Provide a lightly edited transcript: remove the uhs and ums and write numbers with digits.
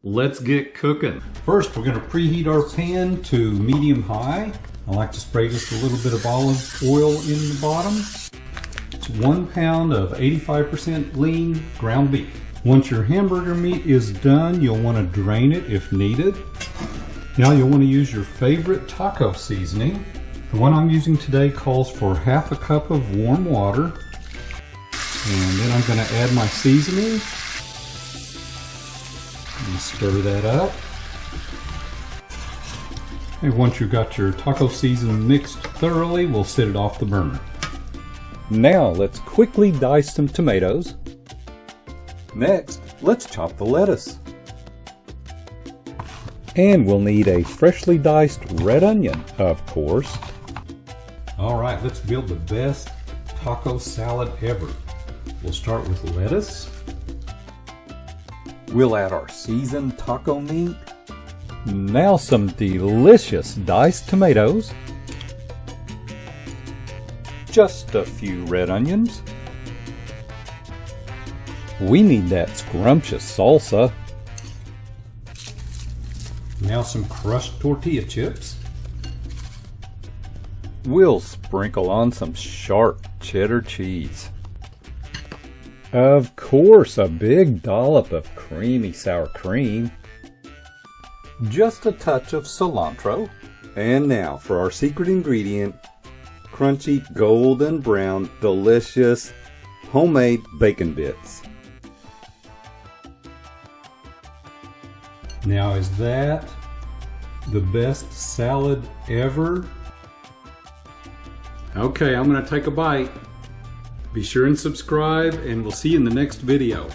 Let's get cooking. First, we're going to preheat our pan to medium-high. I like to spray just a little bit of olive oil in the bottom. It's 1 pound of 85% lean ground beef. Once your hamburger meat is done, you'll want to drain it if needed. Now you'll want to use your favorite taco seasoning. The one I'm using today calls for ½ a cup of warm water. And then I'm going to add my seasoning. And stir that up. And once you've got your taco seasoning mixed thoroughly, we'll set it off the burner. Now let's quickly dice some tomatoes. Next, let's chop the lettuce. And we'll need a freshly diced red onion, of course. Alright, let's build the best taco salad ever. We'll start with lettuce. We'll add our seasoned taco meat. Now some delicious diced tomatoes. Just a few red onions. We need that scrumptious salsa. Now some crushed tortilla chips. We'll sprinkle on some sharp cheddar cheese. Of course, a big dollop of creamy sour cream. Just a touch of cilantro. And now for our secret ingredient, crunchy golden brown delicious homemade bacon bits. Now is that the best salad ever? Okay, I'm going to take a bite. Be sure and subscribe, and we'll see you in the next video.